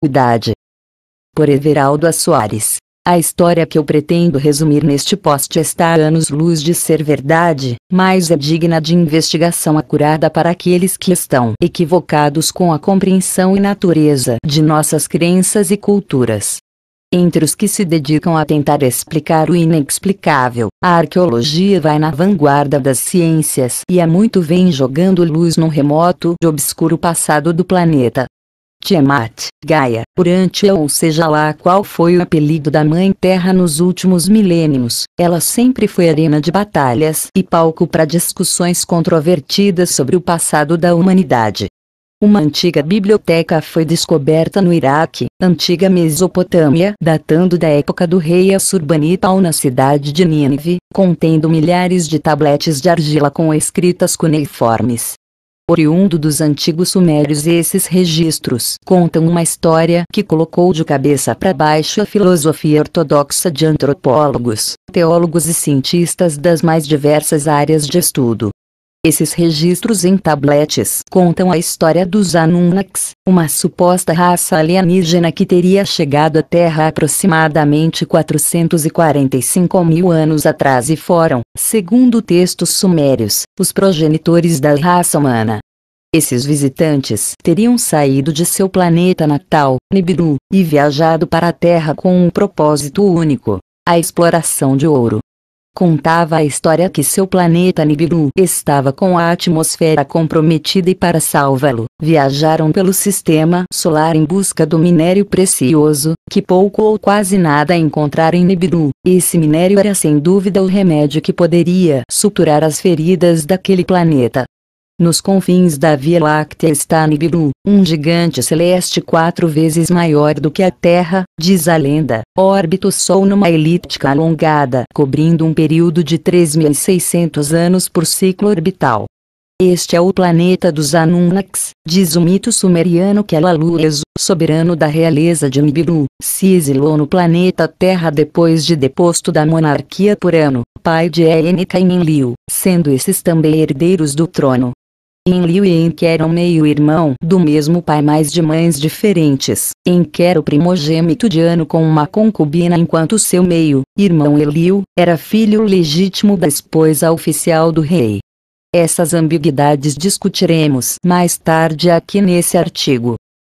Idade. Por Everaldo Soares. A história que eu pretendo resumir neste post está a anos-luz de ser verdade, mas é digna de investigação acurada para aqueles que estão equivocados com a compreensão e natureza de nossas crenças e culturas. Entre os que se dedicam a tentar explicar o inexplicável, a arqueologia vai na vanguarda das ciências e há muito vem jogando luz no remoto e obscuro passado do planeta. Tiamat, Gaia, Urantia ou seja lá qual foi o apelido da Mãe Terra nos últimos milênios, ela sempre foi arena de batalhas e palco para discussões controvertidas sobre o passado da humanidade. Uma antiga biblioteca foi descoberta no Iraque, antiga Mesopotâmia, datando da época do rei Assurbanipal na cidade de Nínive, contendo milhares de tabletes de argila com escritas cuneiformes. Oriundo dos antigos sumérios, esses registros contam uma história que colocou de cabeça para baixo a filosofia ortodoxa de antropólogos, teólogos e cientistas das mais diversas áreas de estudo. Esses registros em tabletes contam a história dos Anunnaks, uma suposta raça alienígena que teria chegado à Terra aproximadamente 445 mil anos atrás e foram, segundo textos sumérios, os progenitores da raça humana. Esses visitantes teriam saído de seu planeta natal, Nibiru, e viajado para a Terra com um propósito único: a exploração de ouro. Contava a história que seu planeta Nibiru estava com a atmosfera comprometida e para salvá-lo, viajaram pelo sistema solar em busca do minério precioso, que pouco ou quase nada encontraram em Nibiru. Esse minério era sem dúvida o remédio que poderia suturar as feridas daquele planeta. Nos confins da Via Láctea está Nibiru, um gigante celeste 4 vezes maior do que a Terra, diz a lenda, orbita o Sol numa elíptica alongada, cobrindo um período de 3.600 anos por ciclo orbital. Este é o planeta dos Anunnaks, diz o mito sumeriano que Elalueso, soberano da realeza de Nibiru, se exilou no planeta Terra depois de deposto da monarquia por Anu, pai de Enki e Enlil, sendo esses também herdeiros do trono. Enlil e Enki eram meio-irmão do mesmo pai, mas de mães diferentes. Enki era o primogênito de Anu com uma concubina, enquanto seu meio-irmão Enlil era filho legítimo da esposa oficial do rei. Essas ambiguidades discutiremos mais tarde aqui nesse artigo.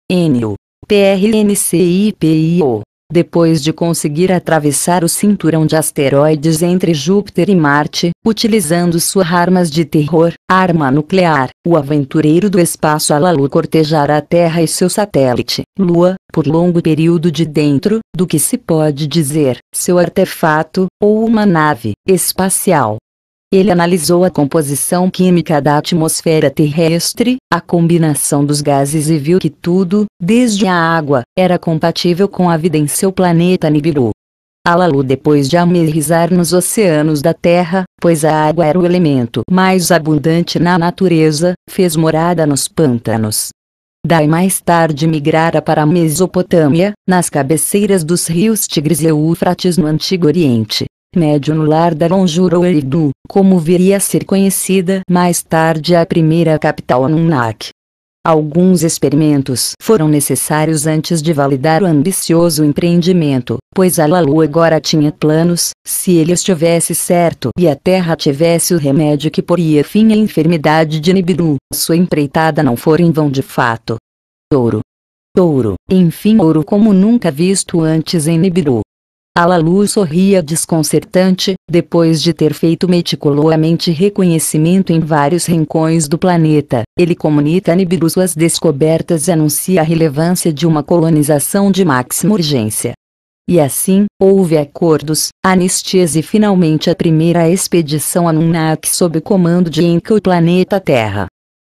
Enlil, PRNCIPIO. Depois de conseguir atravessar o cinturão de asteroides entre Júpiter e Marte, utilizando suas armas de terror, arma nuclear, o aventureiro do espaço Alalu cortejará a Terra e seu satélite, Lua, por longo período de dentro do que se pode dizer, seu artefato, ou uma nave espacial. Ele analisou a composição química da atmosfera terrestre, a combinação dos gases e viu que tudo, desde a água, era compatível com a vida em seu planeta Nibiru. Alalu, depois de aterrissar nos oceanos da Terra, pois a água era o elemento mais abundante na natureza, fez morada nos pântanos. Daí mais tarde migrara para a Mesopotâmia, nas cabeceiras dos rios Tigres e Eufrates no Antigo Oriente Médio, no lar da Lonjura ou Eridu, como viria a ser conhecida mais tarde a primeira capital Anunnaki. Alguns experimentos foram necessários antes de validar o ambicioso empreendimento, pois Alalu agora tinha planos, se ele estivesse certo e a Terra tivesse o remédio que poria fim à enfermidade de Nibiru, sua empreitada não fora em vão de fato. Ouro. Ouro, enfim, ouro como nunca visto antes em Nibiru. Alalu sorria desconcertante, depois de ter feito meticulosamente reconhecimento em vários rincões do planeta. Ele comunica a Nibiru suas descobertas e anuncia a relevância de uma colonização de máxima urgência. E assim, houve acordos, anistias e finalmente a primeira expedição Anunnaki sob comando de Enki ao planeta Terra.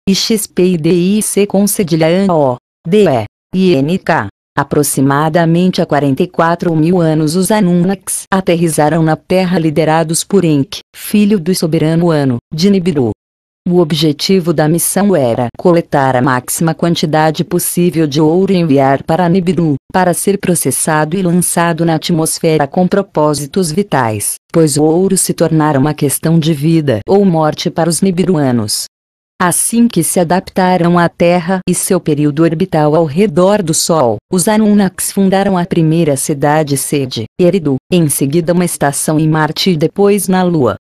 IXPIDIC com cedilha ANODE-INK. Aproximadamente há 44 mil anos os Anunnaks aterrissaram na Terra liderados por Enki, filho do soberano Anu, de Nibiru. O objetivo da missão era coletar a máxima quantidade possível de ouro e enviar para Nibiru, para ser processado e lançado na atmosfera com propósitos vitais, pois o ouro se tornara uma questão de vida ou morte para os nibiruanos. Assim que se adaptaram à Terra e seu período orbital ao redor do Sol, os Anunnakis fundaram a primeira cidade-sede, Eridu, em seguida uma estação em Marte e depois na Lua.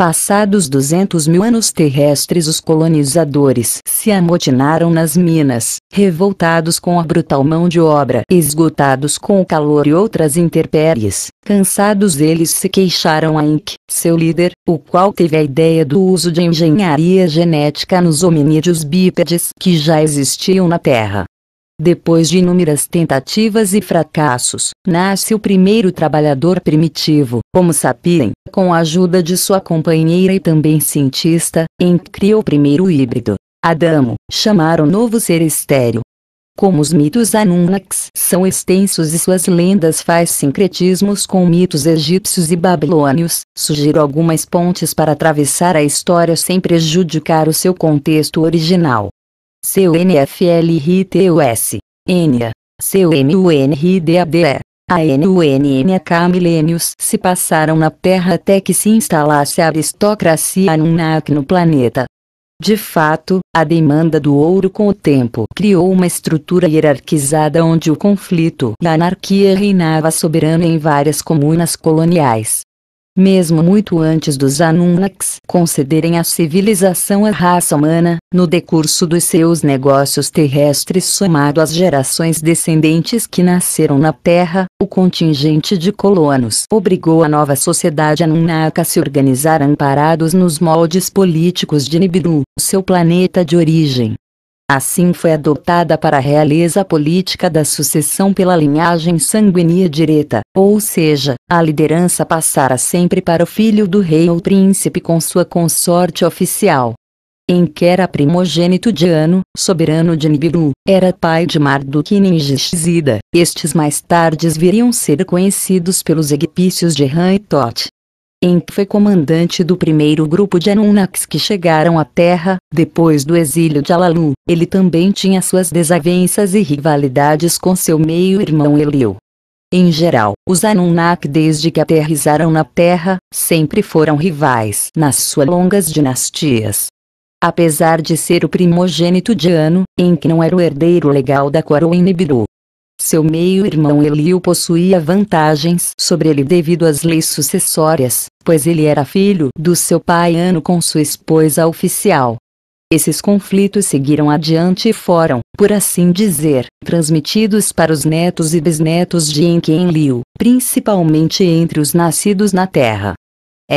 Passados 200 mil anos terrestres, os colonizadores se amotinaram nas minas, revoltados com a brutal mão de obra, esgotados com o calor e outras intempéries. Cansados, eles se queixaram a Enki, seu líder, o qual teve a ideia do uso de engenharia genética nos hominídeos bípedes que já existiam na Terra. Depois de inúmeras tentativas e fracassos, nasce o primeiro trabalhador primitivo, Homo sapiens. Com a ajuda de sua companheira e também cientista, Enki criou o primeiro híbrido, Adamo, chamaram o novo ser estéril. Como os mitos Anunnakis são extensos e suas lendas fazem sincretismos com mitos egípcios e babilônios, sugiro algumas pontes para atravessar a história sem prejudicar o seu contexto original. Seu NFLRTUS, Enya, seu MUNRDADE, ANUNNK milênios se passaram na Terra até que se instalasse a aristocracia Anunnaki no planeta. De fato, a demanda do ouro com o tempo criou uma estrutura hierarquizada onde o conflito e a anarquia reinava soberano em várias comunas coloniais. Mesmo muito antes dos Anunnakis concederem à civilização a raça humana, no decurso dos seus negócios terrestres somado às gerações descendentes que nasceram na Terra, o contingente de colonos obrigou a nova sociedade Anunnaki a se organizar amparados nos moldes políticos de Nibiru, seu planeta de origem. Assim foi adotada para a realeza a política da sucessão pela linhagem sanguínea direta, ou seja, a liderança passara sempre para o filho do rei ou príncipe com sua consorte oficial. Enki era primogênito de Anu, soberano de Nibiru, era pai de Marduk e Ningishzida. Estes mais tarde viriam ser conhecidos pelos egípcios de Ran e Tot. Enki foi comandante do primeiro grupo de Anunnakis que chegaram à Terra, depois do exílio de Alalu. Ele também tinha suas desavenças e rivalidades com seu meio-irmão Enlil. Em geral, os Anunnaki desde que aterrizaram na Terra, sempre foram rivais nas suas longas dinastias. Apesar de ser o primogênito de Anu, Enki não era o herdeiro legal da coroa em Nibiru. Seu meio-irmão Enlil possuía vantagens sobre ele devido às leis sucessórias, pois ele era filho do seu pai Anu com sua esposa oficial. Esses conflitos seguiram adiante e foram, por assim dizer, transmitidos para os netos e bisnetos de Enki e Enlil, principalmente entre os nascidos na Terra.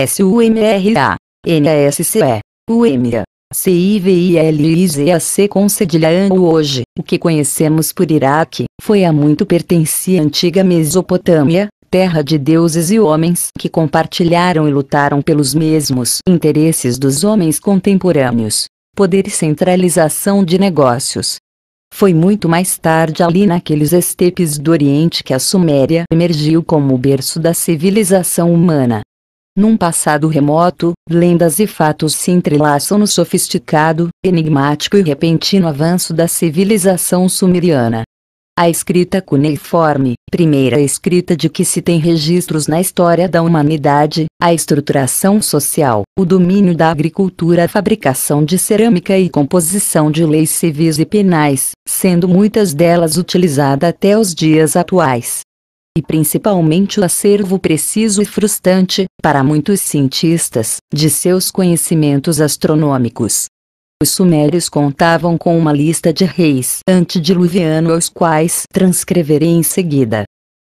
SUMRA, NASCE, UMRA. CIVILIZAC concedilha hoje, o que conhecemos por Iraque, foi há muito pertencia à antiga Mesopotâmia, terra de deuses e homens que compartilharam e lutaram pelos mesmos interesses dos homens contemporâneos, poder e centralização de negócios. Foi muito mais tarde ali naqueles estepes do Oriente que a Suméria emergiu como o berço da civilização humana. Num passado remoto, lendas e fatos se entrelaçam no sofisticado, enigmático e repentino avanço da civilização sumeriana. A escrita cuneiforme, primeira escrita de que se tem registros na história da humanidade, a estruturação social, o domínio da agricultura, a fabricação de cerâmica e composição de leis civis e penais, sendo muitas delas utilizadas até os dias atuais. E principalmente o acervo preciso e frustrante, para muitos cientistas, de seus conhecimentos astronômicos. Os sumérios contavam com uma lista de reis antediluvianos aos quais transcreverei em seguida.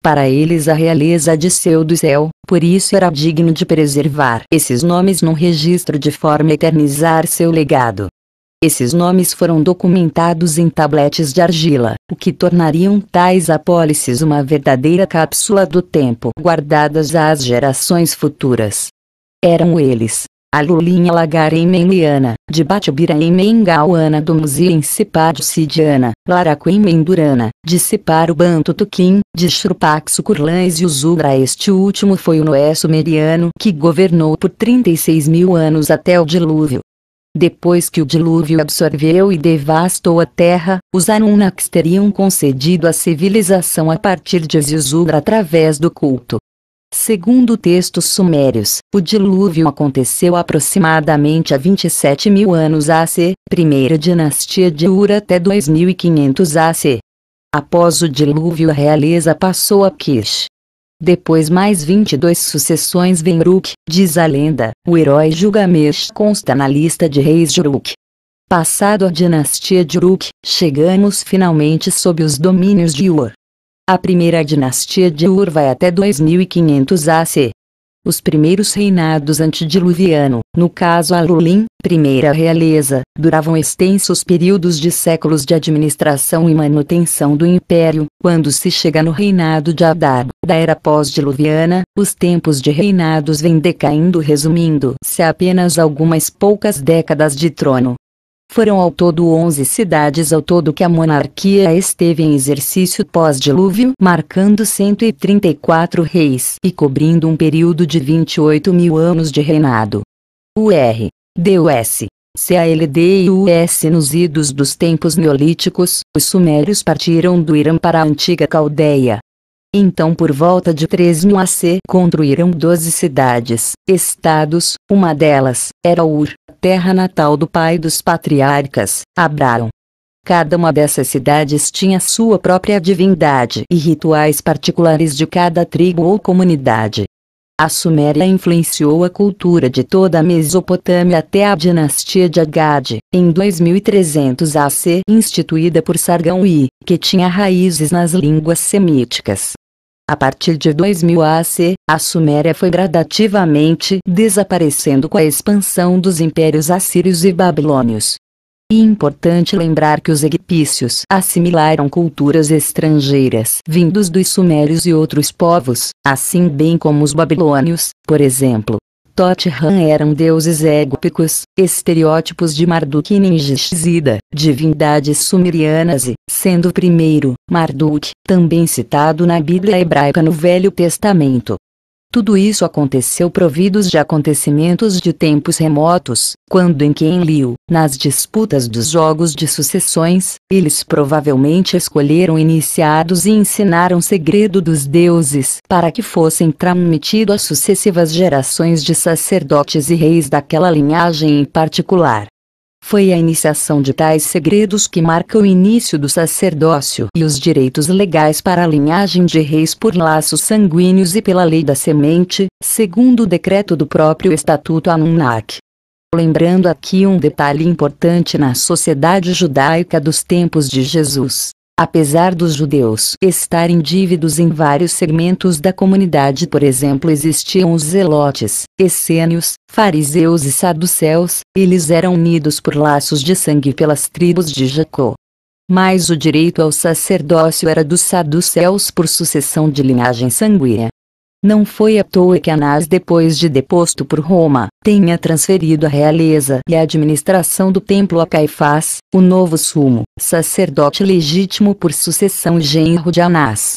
Para eles a realeza desceu do céu, por isso era digno de preservar esses nomes num registro de forma a eternizar seu legado. Esses nomes foram documentados em tabletes de argila, o que tornariam tais apólices uma verdadeira cápsula do tempo guardadas às gerações futuras. Eram eles: Alulinha Lagaremenliana, de Batibiraemengauana do Muslim Sipad Sidiana, Laraquemendurana, de Siparo Banto Tuquim, de Shrupaxo Curlães e Uzubra. Este último foi o Noé sumeriano que governou por 36 mil anos até o dilúvio. Depois que o dilúvio absorveu e devastou a terra, os Anunnakis teriam concedido a civilização a partir de Zizubra através do culto. Segundo textos sumérios, o dilúvio aconteceu aproximadamente há 27.000 anos AC, primeira dinastia de Ur até 2500 AC. Após o dilúvio a realeza passou a Kish. Depois mais 22 sucessões vem Uruk, diz a lenda, o herói Gilgamesh consta na lista de reis de Uruk. Passado a dinastia de Uruk, chegamos finalmente sob os domínios de Ur. A primeira dinastia de Ur vai até 2500 AC. Os primeiros reinados antediluviano, no caso Alulim, primeira realeza, duravam extensos períodos de séculos de administração e manutenção do império. Quando se chega no reinado de Adad, da era pós-diluviana, os tempos de reinados vêm decaindo, resumindo-se a apenas algumas poucas décadas de trono. Foram ao todo 11 cidades ao todo que a monarquia esteve em exercício pós-dilúvio, marcando 134 reis e cobrindo um período de 28.000 anos de reinado. U.R. D.U.S. CALD e U.S. Nos idos dos tempos neolíticos, os sumérios partiram do Irã para a antiga Caldeia. Então por volta de 3000 AC construíram 12 cidades, estados, uma delas, era Ur, terra natal do pai dos patriarcas, Abraão. Cada uma dessas cidades tinha sua própria divindade e rituais particulares de cada tribo ou comunidade. A Suméria influenciou a cultura de toda a Mesopotâmia até a dinastia de Agade, em 2300 AC, instituída por Sargão I, que tinha raízes nas línguas semíticas. A partir de 2000 AC, a Suméria foi gradativamente desaparecendo com a expansão dos impérios assírios e babilônios. E importante lembrar que os egípcios assimilaram culturas estrangeiras vindos dos sumérios e outros povos, assim bem como os babilônios, por exemplo. Tot-Ram eram deuses égupicos, estereótipos de Marduk e Ningishzida, divindades sumerianas e, sendo o primeiro, Marduk, também citado na Bíblia hebraica no Velho Testamento. Tudo isso aconteceu providos de acontecimentos de tempos remotos, quando em Enlil, nas disputas dos jogos de sucessões, eles provavelmente escolheram iniciados e ensinaram o segredo dos deuses para que fossem transmitidos às sucessivas gerações de sacerdotes e reis daquela linhagem em particular. Foi a iniciação de tais segredos que marca o início do sacerdócio e os direitos legais para a linhagem de reis por laços sanguíneos e pela lei da semente, segundo o decreto do próprio Estatuto Anunnaki. Lembrando aqui um detalhe importante na sociedade judaica dos tempos de Jesus. Apesar dos judeus estarem divididos em vários segmentos da comunidade, por exemplo, existiam os zelotes, essênios, fariseus e saduceus, eles eram unidos por laços de sangue pelas tribos de Jacó. Mas o direito ao sacerdócio era dos saduceus por sucessão de linhagem sanguínea. Não foi à toa que Anás, depois de deposto por Roma, tenha transferido a realeza e a administração do templo a Caifás, o novo sumo sacerdote legítimo por sucessão e genro de Anás.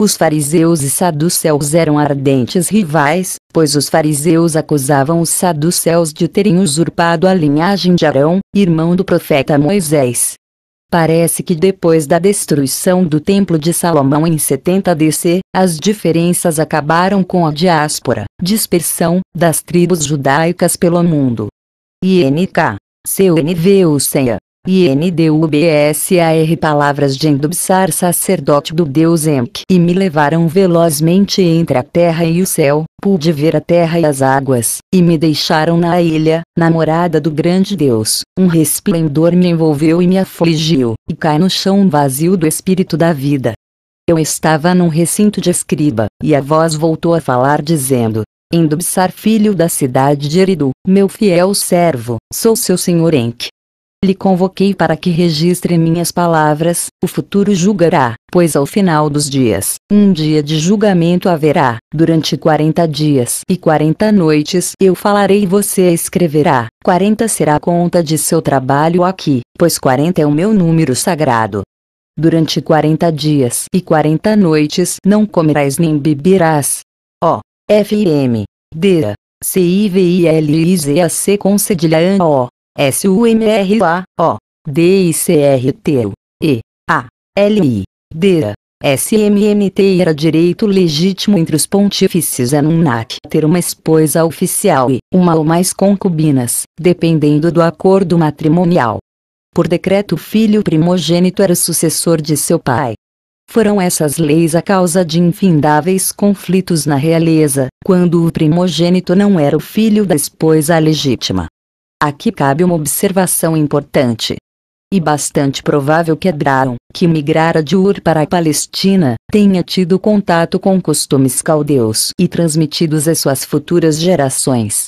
Os fariseus e saduceus eram ardentes rivais, pois os fariseus acusavam os saduceus de terem usurpado a linhagem de Arão, irmão do profeta Moisés. Parece que depois da destruição do Templo de Salomão em 70 DC, as diferenças acabaram com a diáspora, dispersão, das tribos judaicas pelo mundo. INK. CUNVUCEA. INDUBSAR. Palavras de Endubsar, sacerdote do deus Enki, e me levaram velozmente entre a terra e o céu, pude ver a terra e as águas, e me deixaram na ilha, na morada do grande Deus. Um resplendor me envolveu e me afligiu, e cai no chão vazio do espírito da vida. Eu estava num recinto de escriba, e a voz voltou a falar dizendo: Endubsar, filho da cidade de Eridu, meu fiel servo, sou seu senhor Enki. Lhe convoquei para que registre minhas palavras, o futuro julgará, pois ao final dos dias, um dia de julgamento haverá, durante 40 dias e 40 noites eu falarei e você escreverá, 40 será a conta de seu trabalho aqui, pois 40 é o meu número sagrado. Durante 40 dias e 40 noites não comerás nem beberás. O. F.M. D. CIVILIZAC com cedilha O. SUMRA, O, DICR, TEU, E, A, LI, D, SMNT era direito legítimo entre os pontífices Anunnaki ter uma esposa oficial e uma ou mais concubinas, dependendo do acordo matrimonial. Por decreto, o filho primogênito era sucessor de seu pai. Foram essas leis a causa de infindáveis conflitos na realeza, quando o primogênito não era o filho da esposa legítima. Aqui cabe uma observação importante. E bastante provável que Abraão, que migrara de Ur para a Palestina, tenha tido contato com costumes caldeus e transmitidos às suas futuras gerações.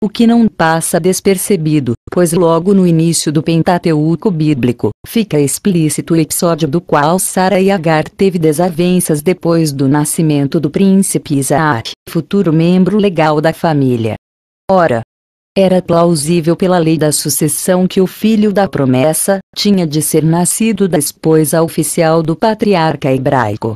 O que não passa despercebido, pois logo no início do Pentateuco bíblico, fica explícito o episódio do qual Sara e Agar teve desavenças depois do nascimento do príncipe Isaac, futuro membro legal da família. Ora, era plausível pela lei da sucessão que o filho da promessa tinha de ser nascido da esposa oficial do patriarca hebraico.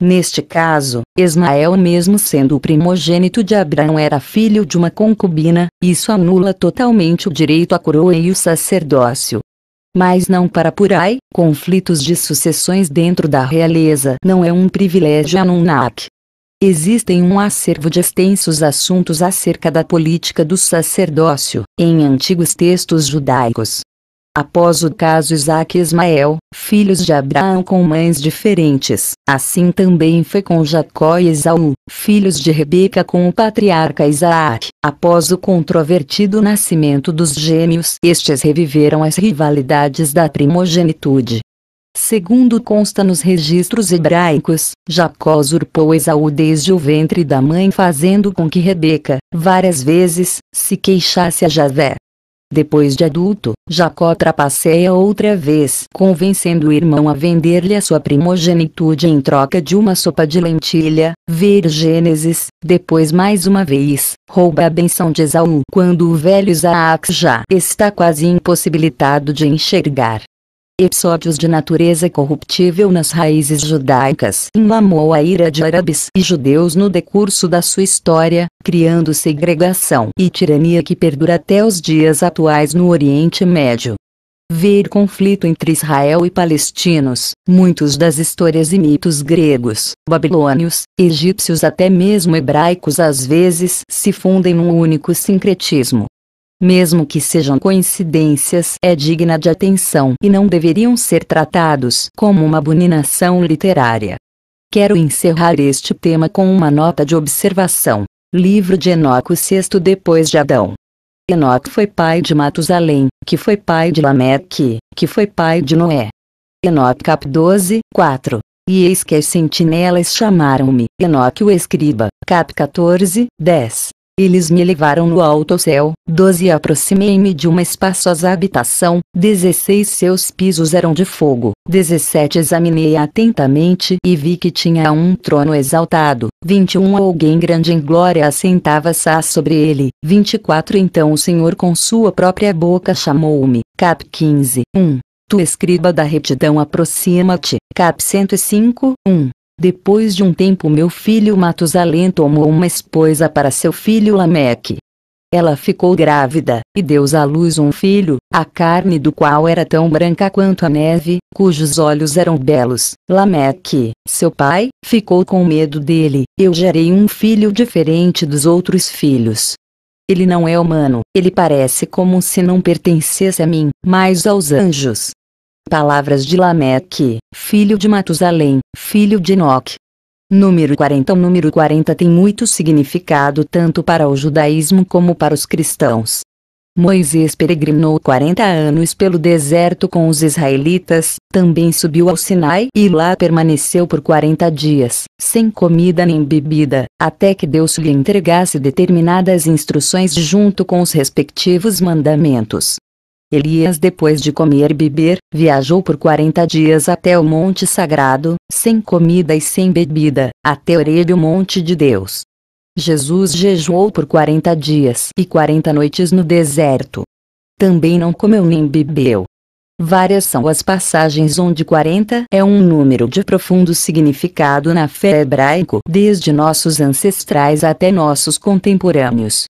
Neste caso, Ismael, mesmo sendo o primogênito de Abraão, era filho de uma concubina. Isso anula totalmente o direito à coroa e o sacerdócio. Mas não para por aí, conflitos de sucessões dentro da realeza não é um privilégio Anunnaki. Existem um acervo de extensos assuntos acerca da política do sacerdócio, em antigos textos judaicos. Após o caso Isaque e Ismael, filhos de Abraão com mães diferentes, assim também foi com Jacó e Esaú, filhos de Rebeca com o patriarca Isaac. Após o controvertido nascimento dos gêmeos, estes reviveram as rivalidades da primogenitude. Segundo consta nos registros hebraicos, Jacó usurpou Esaú desde o ventre da mãe, fazendo com que Rebeca, várias vezes, se queixasse a Javé. Depois de adulto, Jacó trapaceia outra vez, convencendo o irmão a vender-lhe a sua primogenitude em troca de uma sopa de lentilha. Ver Gênesis. Depois, mais uma vez, rouba a benção de Esaú quando o velho Isaac já está quase impossibilitado de enxergar. Episódios de natureza corruptível nas raízes judaicas inflamou a ira de árabes e judeus no decurso da sua história, criando segregação e tirania que perdura até os dias atuais no Oriente Médio. Ver conflito entre Israel e palestinos. Muitos das histórias e mitos gregos, babilônios, egípcios, até mesmo hebraicos, às vezes se fundem num único sincretismo. Mesmo que sejam coincidências, é digna de atenção e não deveriam ser tratados como uma abominação literária. Quero encerrar este tema com uma nota de observação. Livro de Enoque, o sexto depois de Adão. Enoque foi pai de Matusalém, que foi pai de Lameque, que foi pai de Noé. Enoque cap 12, 4. E eis que as sentinelas chamaram-me, Enoque o escriba, cap 14, 10. Eles me levaram no alto céu. 12. E aproximei-me de uma espaçosa habitação. 16. Seus pisos eram de fogo. 17. Examinei atentamente e vi que tinha um trono exaltado. 21. Alguém grande em glória assentava-se sobre ele. 24. Então o Senhor com sua própria boca chamou-me. Cap 15, 1. Tu escriba da retidão, aproxima-te. Cap 105, 1. Depois de um tempo, meu filho Matusalém tomou uma esposa para seu filho Lameque. Ela ficou grávida, e deu à luz um filho, a carne do qual era tão branca quanto a neve, cujos olhos eram belos. Lameque, seu pai, ficou com medo dele. Eu gerei um filho diferente dos outros filhos. Ele não é humano, ele parece como se não pertencesse a mim, mas aos anjos. Palavras de Lameque, filho de Matusalém, filho de Enoque. Número 40. O número 40 tem muito significado tanto para o judaísmo como para os cristãos. Moisés peregrinou 40 anos pelo deserto com os israelitas, também subiu ao Sinai e lá permaneceu por 40 dias, sem comida nem bebida, até que Deus lhe entregasse determinadas instruções junto com os respectivos mandamentos. Elias, depois de comer e beber, viajou por 40 dias até o monte sagrado, sem comida e sem bebida, até Horebe, o monte de Deus. Jesus jejuou por 40 dias e 40 noites no deserto. Também não comeu nem bebeu. Várias são as passagens onde 40 é um número de profundo significado na fé hebraica, desde nossos ancestrais até nossos contemporâneos.